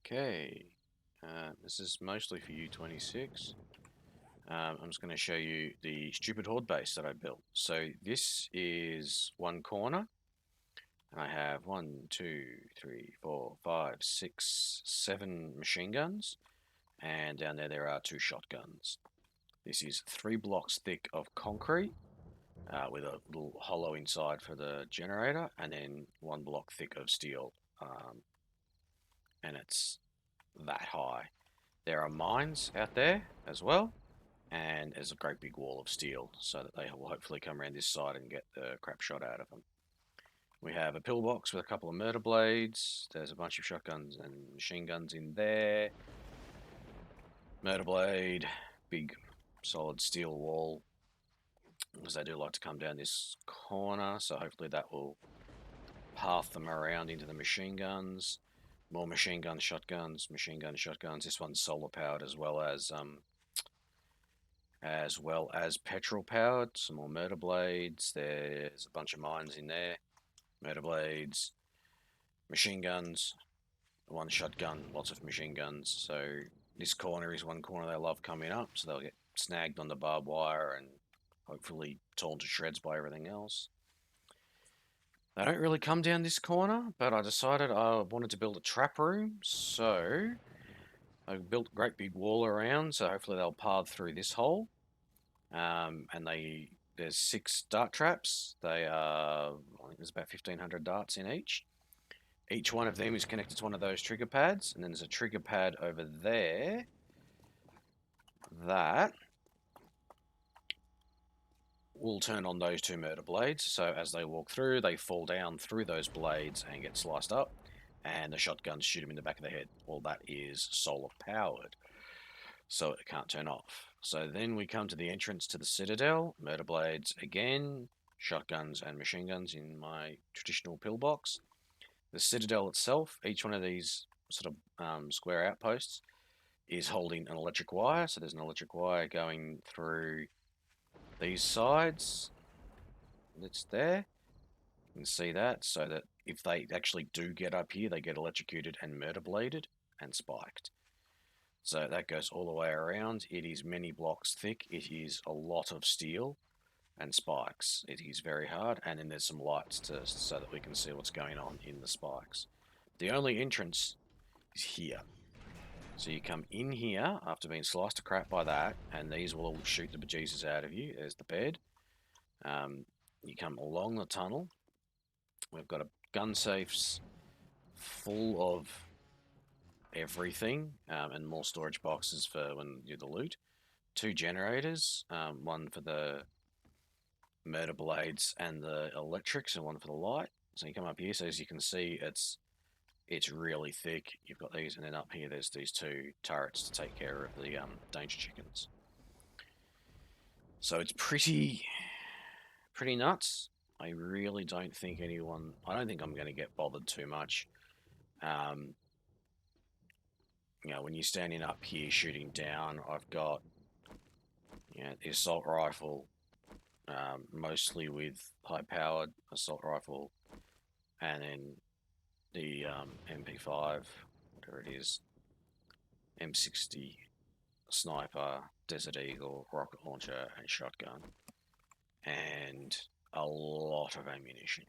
Okay, this is mostly for you 26. I'm just going to show you the stupid horde base that I built. So this is one corner, and I have 7 machine guns, and down there are 2 shotguns. This is 3 blocks thick of concrete with a little hollow inside for the generator, and then 1 block thick of steel, and it's that high. There are mines out there as well, and there's a great big wall of steel so that they will hopefully come around this side and get the crap shot out of them. We have a pillbox with a couple of murder blades. There's a bunch of shotguns and machine guns in there. Murder blade, big solid steel wall, because they do like to come down this corner, so hopefully that will path them around into the machine guns. More machine guns, shotguns, machine guns, shotguns. This one's solar powered as well as petrol powered. Some more murder blades. There's a bunch of mines in there. Murder blades, machine guns, one shotgun, lots of machine guns. So this corner is one corner they love coming up, so they'll get snagged on the barbed wire and hopefully torn to shreds by everything else. They don't really come down this corner, but I decided I wanted to build a trap room, so I built a great big wall around, so hopefully they'll path through this hole. And there's 6 dart traps. They are, I think there's about 1,500 darts in each. Each one of them is connected to one of those trigger pads, and then there's a trigger pad over there that will turn on those 2 murder blades. So as they walk through, they fall down through those blades and get sliced up, and the shotguns shoot them in the back of the head. Well, that is solar powered, so it can't turn off. So then we come to the entrance to the Citadel. Murder blades again, shotguns and machine guns in my traditional pillbox. The Citadel itself, each one of these sort of square outposts is holding an electric wire. So there's an electric wire going through these sides. That's there. You can see that. So that if they actually do get up here, they get electrocuted and murder bladed and spiked. So that goes all the way around. It is many blocks thick. It is a lot of steel and spikes. It is very hard. And then there's some lights so that we can see what's going on in the spikes. The only entrance is here. So you come in here after being sliced to crap by that, and these will all shoot the bejesus out of you. There's the bed. You come along the tunnel. We've got a gun safes full of everything, and more storage boxes for when you do the loot. 2 generators, one for the murder blades and the electrics, and one for the light. So you come up here, so as you can see, it's really thick. You've got these, and then up here there's these 2 turrets to take care of the danger chickens. So it's pretty nuts. I really don't think I don't think I'm going to get bothered too much. When you're standing up here shooting down, I've got the assault rifle, mostly with high-powered assault rifle, and then the MP5, whatever it is, M60 sniper, Desert Eagle, rocket launcher, and shotgun, and a lot of ammunition.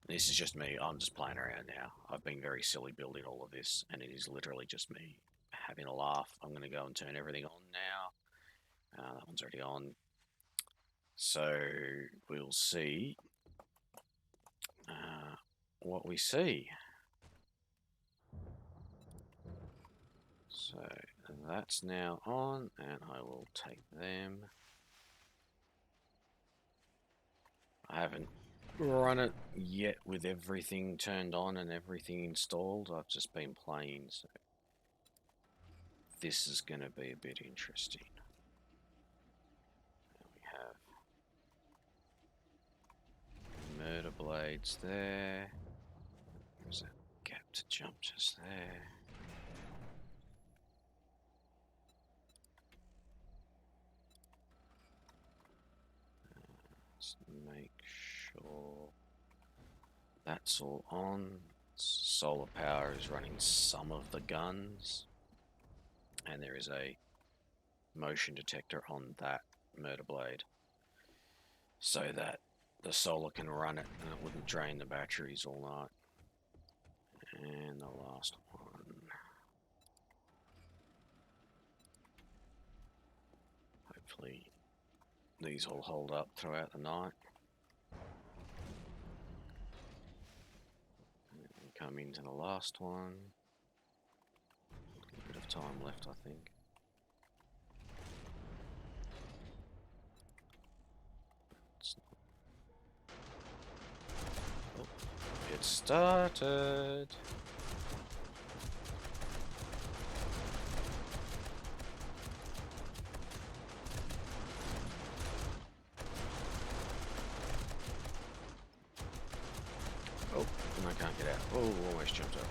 This is just me. I'm just playing around now. I've been very silly building all of this, and it is literally just me having a laugh. I'm going to go and turn everything on now. That one's already on. So we'll see what we see. So that's now on, and I will take them. I haven't run it yet with everything turned on and everything installed. I've just been playing, so this is going to be a bit interesting. We have murder blades there. There's a gap to jump just there. Let's make sure that's all on. Solar power is running some of the guns, and there is a motion detector on that murder blade, so that the solar can run it and it wouldn't drain the batteries all night. And the last one. Hopefully these all hold up throughout the night. And come into the last one. A bit of time left, I think. Oh, it started. Oh, and I can't get out. Oh, almost jumped up.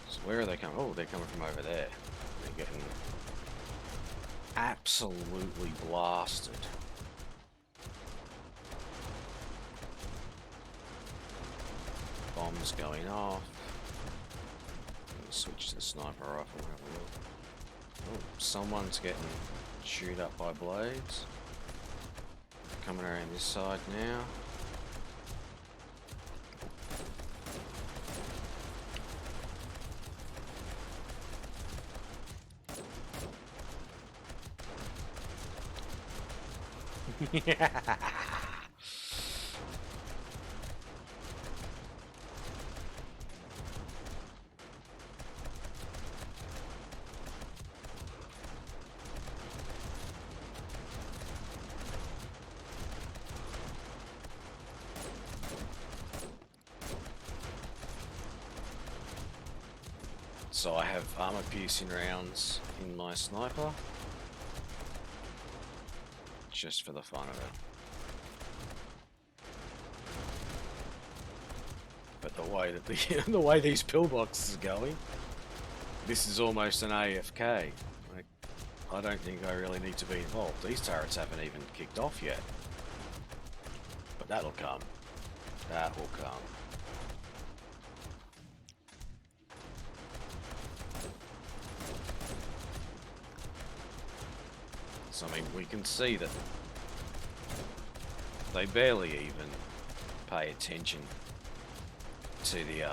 So where are they coming? Oh, they're coming from over there. They're getting absolutely blasted. Bombs going off. I'm gonna switch to the sniper rifle and have a look. Oh, someone's getting chewed up by blades. Coming around this side now. So I have armor piercing rounds in my sniper, just for the fun of it. But the way that the way these pillboxes are going, this is almost an AFK. Like, I don't think I really need to be involved. These turrets haven't even kicked off yet, but that'll come. That will come. So, I mean, we can see that they barely even pay attention to the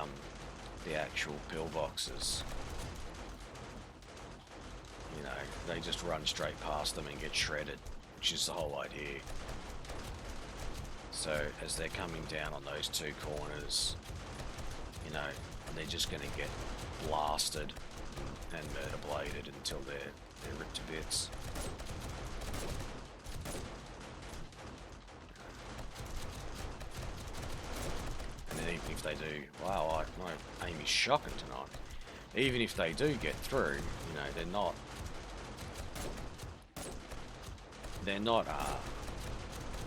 actual pillboxes. You know, they just run straight past them and get shredded, which is the whole idea. So as they're coming down on those two corners, you know, they're just going to get blasted and murder bladed until they're ripped to bits. And then even if they do, wow, my aim is shocking tonight. Even if they do get through, you know, they're not, if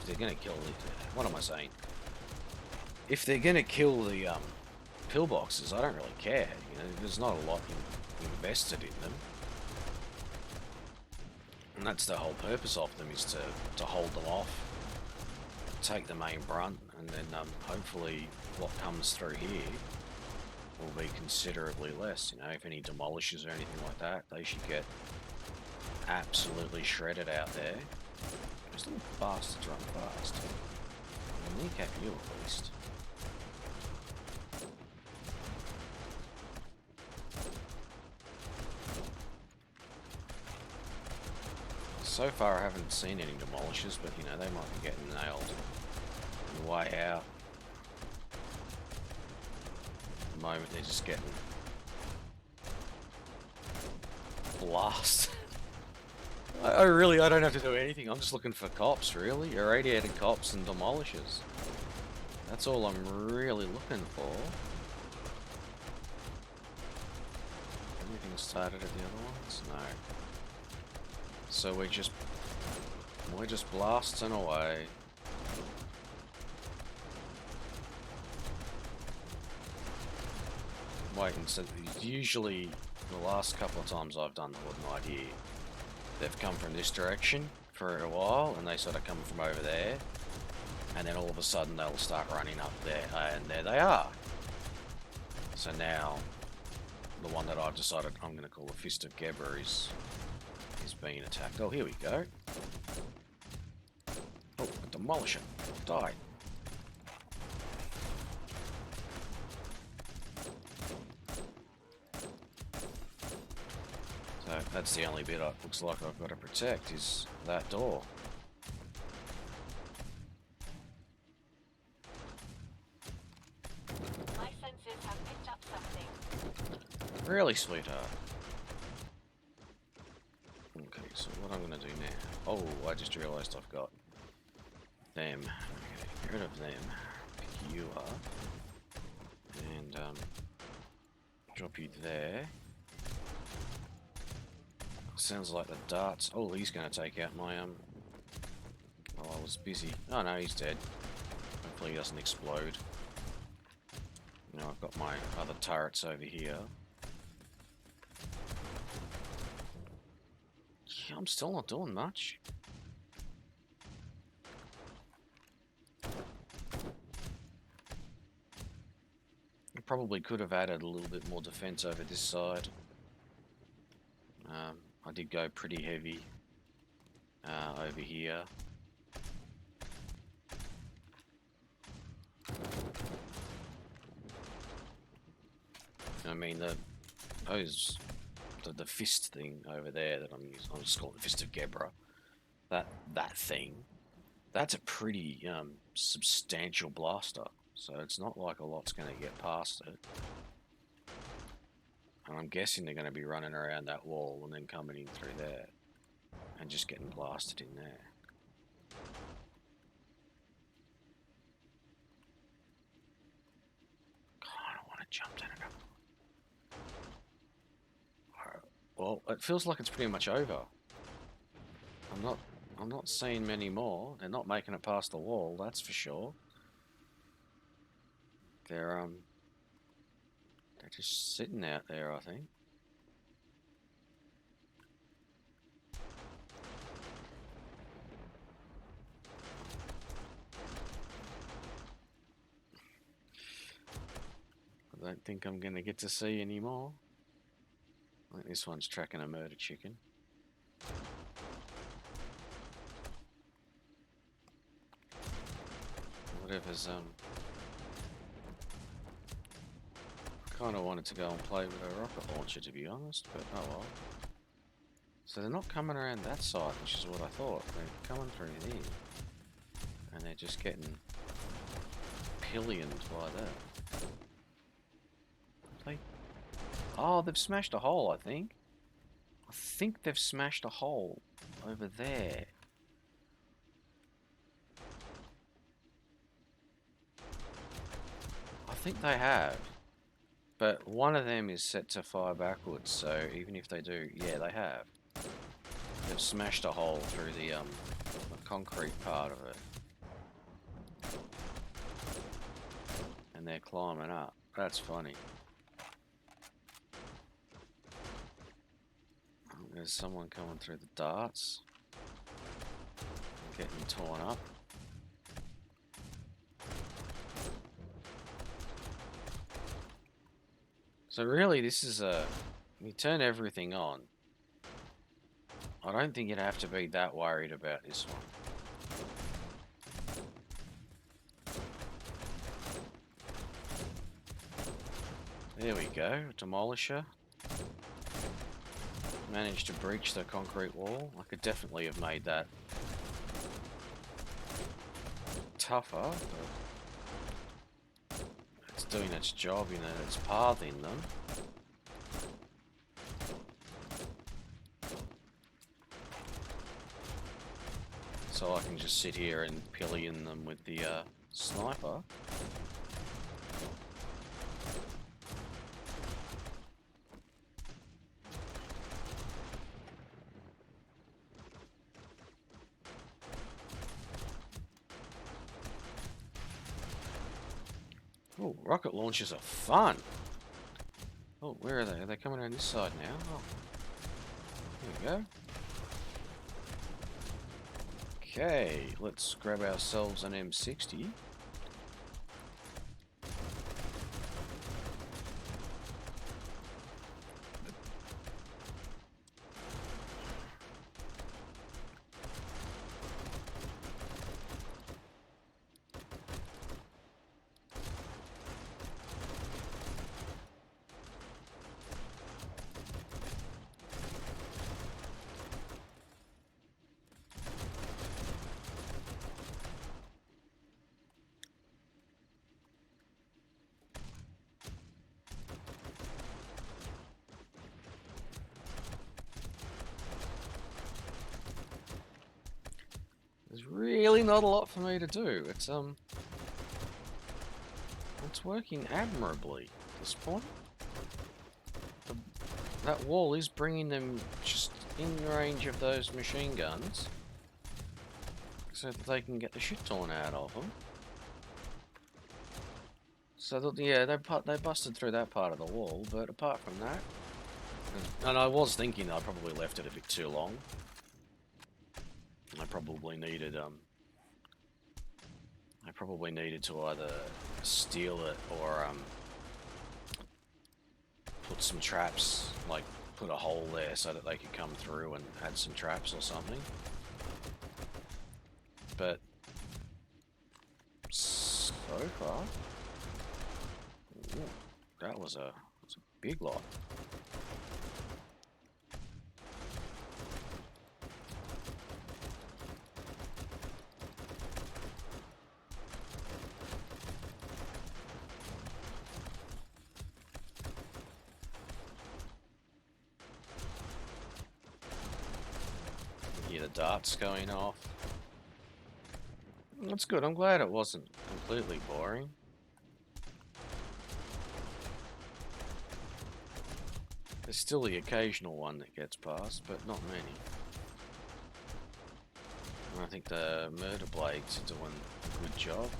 they're going to kill the, what am I saying? If they're going to kill the pillboxes, I don't really care. You know, there's not a lot invested in them. And that's the whole purpose of them, is to hold them off, take the main brunt, and then hopefully what comes through here will be considerably less. You know, if any demolishes or anything like that, they should get absolutely shredded out there. Those little bastards run fast. I'll kneecap you at least. So far I haven't seen any demolishes, but you know, they might be getting nailed on the way out. At the moment they're just getting blasted. I don't have to do anything. I'm just looking for cops, really. Irradiated cops and demolishes. That's all I'm really looking for. Anything started at the other ones? No. So we're just blasting away. Waiting, so usually the last couple of times I've done the Horde Night here, they've come from this direction for a while, and they sort of come from over there, and then all of a sudden they'll start running up there, and there they are. So now, the one that I've decided I'm going to call the Fist of Gebra is being attacked. Oh, here we go. Oh, a Demolisher. Die. So that's the only bit it looks like I've got to protect is that door. My senses have picked up something. Really, sweetheart? Okay, so what I'm going to do now... Oh, I just realised I've got them. Okay, get rid of them. Pick you up. And, drop you there. Sounds like the darts... Oh, he's going to take out my, Oh, I was busy. Oh, no, he's dead. Hopefully he doesn't explode. Now I've got my other turrets over here. Yeah, I'm still not doing much. I probably could have added a little bit more defense over this side. I did go pretty heavy over here. I mean, the fist thing over there that I'm using, I'll just call it the Fist of Gebra. That thing, that's a pretty substantial blaster. So it's not like a lot's going to get past it. And I'm guessing they're going to be running around that wall and then coming in through there. And just getting blasted in there. God, I don't want to jump that enough. Well, it feels like it's pretty much over. I'm not seeing many more. They're not making it past the wall, that's for sure. They're just sitting out there, I think. I don't think I'm going to get to see any more. I think this one's tracking a murder chicken. Whatever's, kind of wanted to go and play with a rocket launcher, to be honest, but oh well. So they're not coming around that side, which is what I thought. They're coming through here. And they're just getting pillioned by that. Oh, they've smashed a hole, I think. I think they've smashed a hole over there. I think they have. But one of them is set to fire backwards, so even if they do, yeah, they have. They've smashed a hole through the concrete part of it. And they're climbing up. That's funny. There's someone coming through the darts. Getting torn up. So really this is you turn everything on. I don't think you'd have to be that worried about this one. There we go, Demolisher. Managed to breach the concrete wall. I could definitely have made that tougher, but it's doing its job in that it's pathing them. So I can just sit here and pillion them with the sniper. Oh, rocket launchers are fun. Oh, where are they? Are they coming around this side now? Oh, there we go. Okay, let's grab ourselves an M60. really not a lot for me to do. It's working admirably at this point. That wall is bringing them just in range of those machine guns, so that they can get the shit torn out of them. So that, yeah, they busted through that part of the wall, but apart from that, and I was thinking I probably left it a bit too long. I probably needed to either steal it or put some traps, like put a hole there so that they could come through and add some traps or something. But so far, ooh, that was a big lot. Hear the darts going off. That's good. I'm glad it wasn't completely boring. There's still the occasional one that gets past, but not many. And I think the murder blades are doing a good job.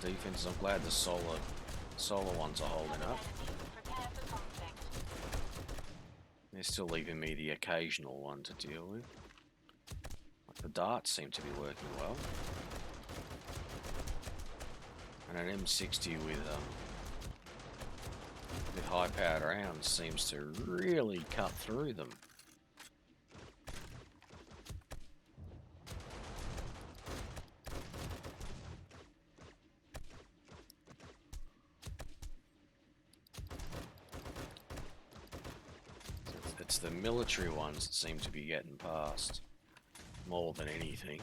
Defense, I'm glad the solar ones are holding up. Prepare for conflict. They're still leaving me the occasional one to deal with. Like the darts seem to be working well. And an M60 with high-powered rounds seems to really cut through them. It's the military ones that seem to be getting past more than anything.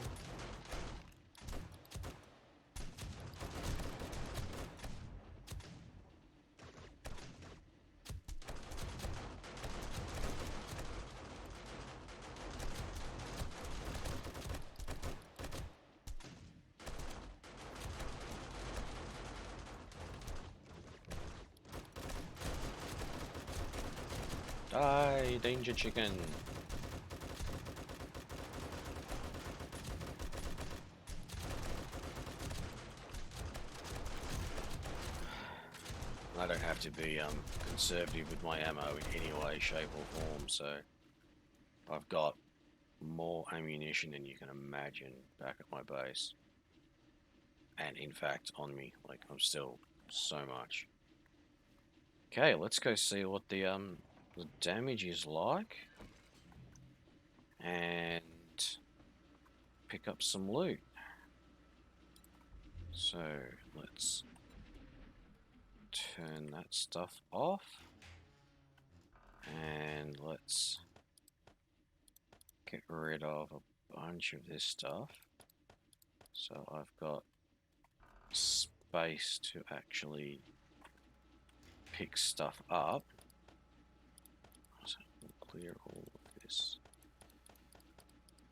Die, danger chicken. I don't have to be conservative with my ammo in any way, shape or form, so I've got more ammunition than you can imagine back at my base. And in fact on me, like I'm still so much. Okay, let's go see what the damage is like. And pick up some loot. So let's turn that stuff off. And let's get rid of a bunch of this stuff. So I've got space to actually pick stuff up. So I'll clear all of this.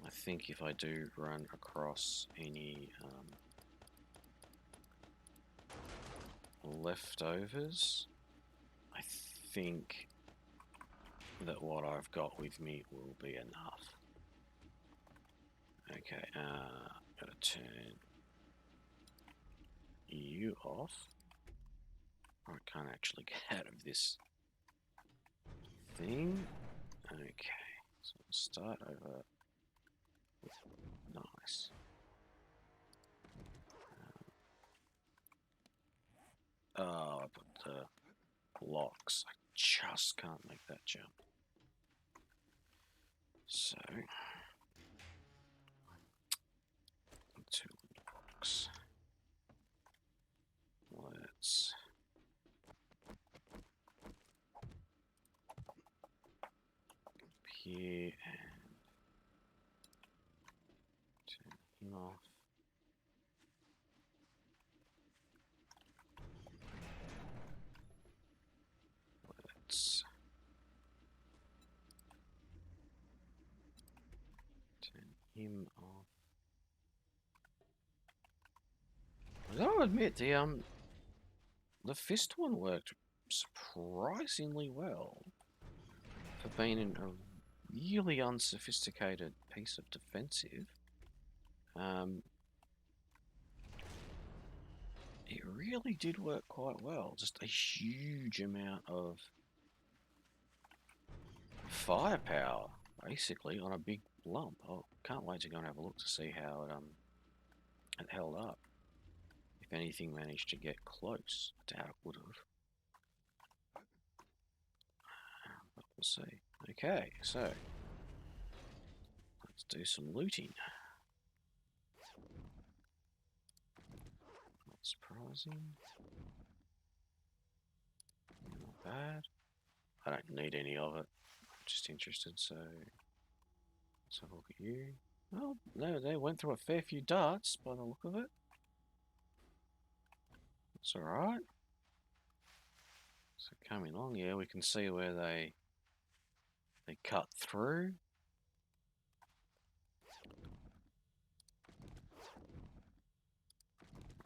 I think if I do run across any leftovers, I think that what I've got with me will be enough. Okay, gotta turn you off. I can't actually get out of this thing. Okay, so we'll start over with nice. Oh, I put the blocks. I just can't make that jump. So, 2 blocks. Let's here and turn him off. Let's turn him off. I gotta admit, the fist one worked surprisingly well for being a really unsophisticated piece of defensive. Um, it really did work quite well. Just a huge amount of firepower, basically, on a big lump. I can't wait to go and have a look to see how it held up. If anything managed to get close, I doubt it would have. But we'll see. Okay, so let's do some looting. Not surprising. Not bad. I don't need any of it. I'm just interested, so let's have a look at you. Well, no, they went through a fair few darts by the look of it. That's alright. So coming along, yeah, we can see where they cut through.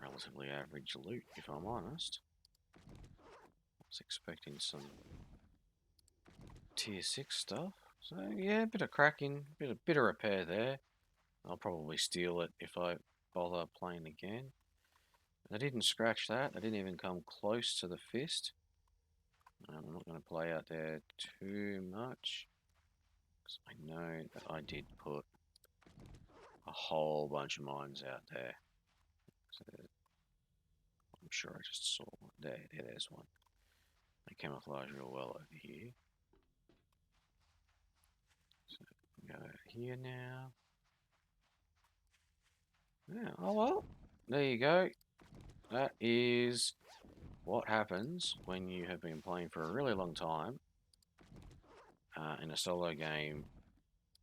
Relatively average loot, if I'm honest. I was expecting some tier 6 stuff. So yeah, a bit of cracking, bit of repair there. I'll probably steal it if I bother playing again. They didn't scratch that. They didn't even come close to the fist. I'm not going to play out there too much, because I know that I did put a whole bunch of mines out there. So I'm sure I just saw one. There's one. They camouflage real well over here. So go out here now. Yeah, oh well. There you go. That is what happens when you have been playing for a really long time in a solo game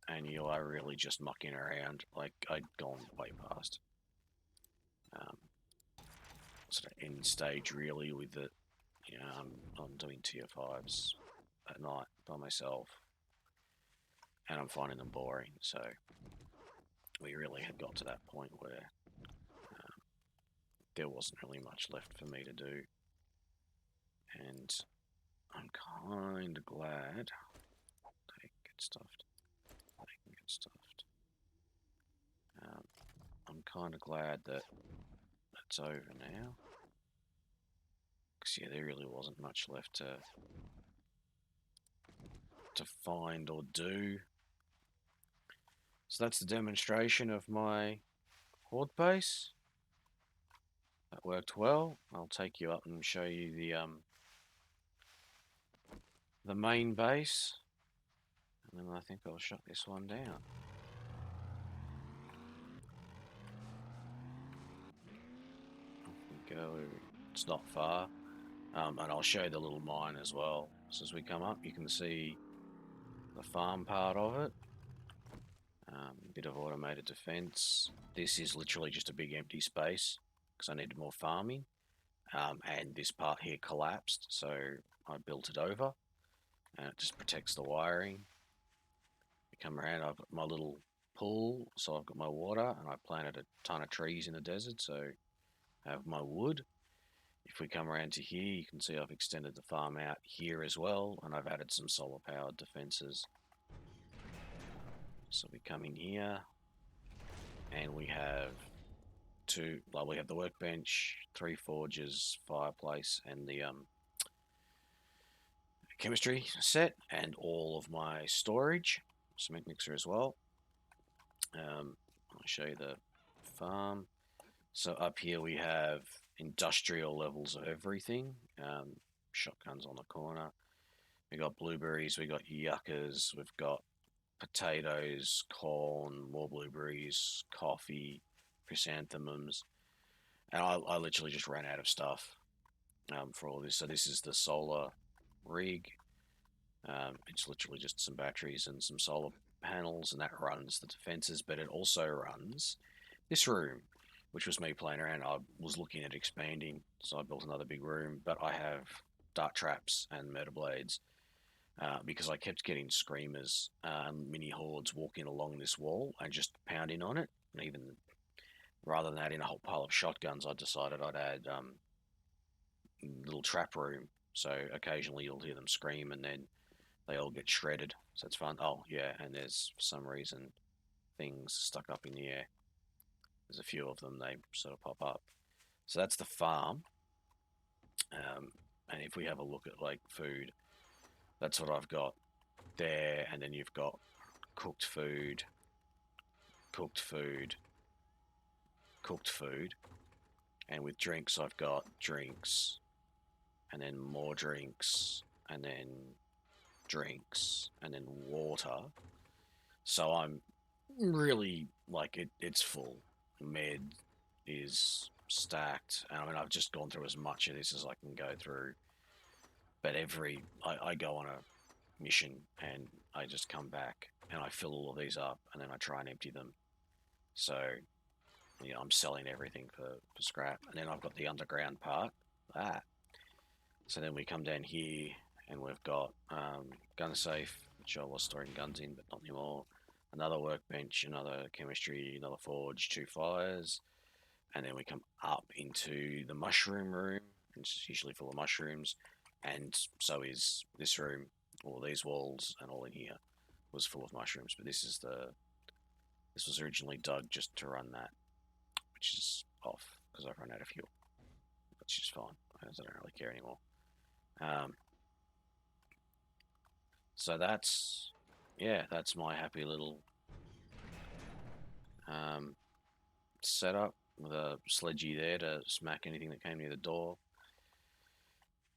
and you are really just mucking around. Like, I'd gone way past sort of end stage, really, with it. You know, I'm doing tier 5s at night by myself, and I'm finding them boring, so we really had got to that point where there wasn't really much left for me to do, and I'm kind of glad they get stuffed. They can get stuffed. I'm kind of glad that it's over now. Because, yeah, there really wasn't much left to find or do. So that's the demonstration of my horde base. That worked well. I'll take you up and show you the main base. And then I think I'll shut this one down. Off we go. It's not far. And I'll show you the little mine as well. So as we come up, you can see the farm part of it. A bit of automated defense. This is literally just a big empty space because I needed more farming. And this part here collapsed, so I built it over. And it just protects the wiring. You come around, I've got my little pool, so I've got my water, and I planted a ton of trees in the desert, so I have my wood. If we come around to here, you can see I've extended the farm out here as well, and I've added some solar powered defenses. So we come in here, and we have we have the workbench, 3 forges, fireplace, and the chemistry set, and all of my storage, cement mixer as well. I'll show you the farm. So up here we have industrial levels of everything. Shotguns on the corner. We got blueberries, we got yuccas, we've got potatoes, corn, more blueberries, coffee, chrysanthemums, and I literally just ran out of stuff for all this. So this is the solar rig. It's literally just some batteries and some solar panels, and that runs the defenses, but it also runs this room, which was me playing around. I was looking at expanding, so I built another big room, but I have dart traps and murder blades because I kept getting screamers, mini hordes walking along this wall and just pounding on it. And even rather than adding a whole pile of shotguns, I decided I'd add little trap room. So occasionally you'll hear them scream and then they all get shredded. So it's fun. Oh yeah, and there's for some reason things stuck up in the air. There's a few of them. They sort of pop up. So that's the farm. And if we have a look at like food, that's what I've got there. And then you've got cooked food, cooked food, cooked food. And with drinks, I've got drinks, and then more drinks, and then drinks, and then water. So I'm really like it's full. Med is stacked. And I mean, I've just gone through as much of this as I can go through. But I go on a mission and I just come back and I fill all of these up and then I try and empty them. So, I'm selling everything for scrap. And then I've got the underground part. That. So then we come down here and we've got gun safe, which I was storing guns in, but not anymore. Another workbench, another chemistry, another forge, 2 fires. And then we come up into the mushroom room. It's usually full of mushrooms. And so is this room, all these walls, and all in here was full of mushrooms. But this was originally dug just to run that, which is off because I've run out of fuel, which is fine because I don't really care anymore. Um, so that's my happy little setup with a sledgy there to smack anything that came near the door.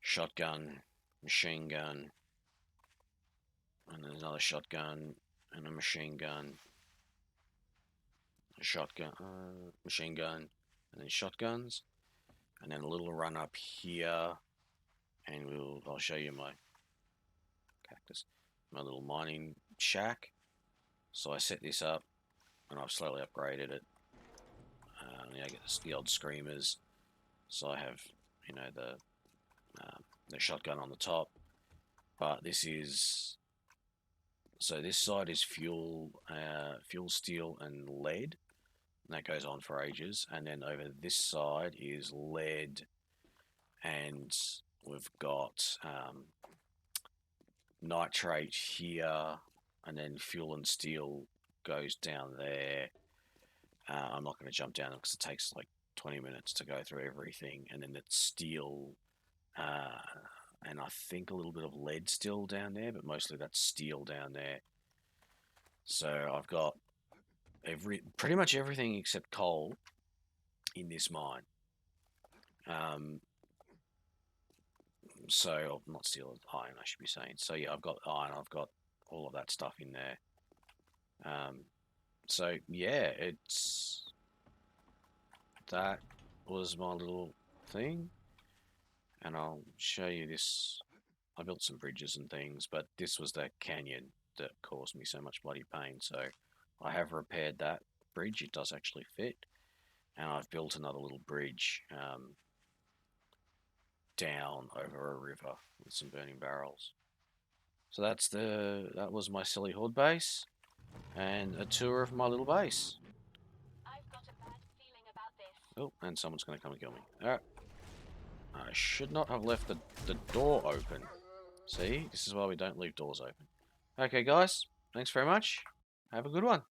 Shotgun, machine gun, and there's another shotgun and a machine gun, a shotgun, machine gun, and then shotguns, and then a little run up here, and I'll show you my cactus, my little mining shack. So I set this up, and I've slowly upgraded it. I get the old screamers, so I have the shotgun on the top, but this side is fuel, steel, and lead. And that goes on for ages. And then over this side is lead, and we've got nitrate here, and then fuel and steel goes down there. I'm not going to jump down because it takes like 20 minutes to go through everything, and then it's steel, and I think a little bit of lead still down there, but mostly that's steel down there. So I've got pretty much everything except coal in this mine. So not steel, iron, I should be saying. So yeah, I've got iron, I've got all of that stuff in there. So yeah, that was my little thing, and I'll show you this. I built some bridges and things, but this was that canyon that caused me so much bloody pain. So I have repaired that bridge. It does actually fit, and I've built another little bridge down over a river with some burning barrels. So that was my silly horde base, and a tour of my little base. I've got a bad feeling about this. Oh, and someone's going to come and kill me. Alright. I should not have left the door open. See? This is why we don't leave doors open. Okay, guys. Thanks very much. Have a good one.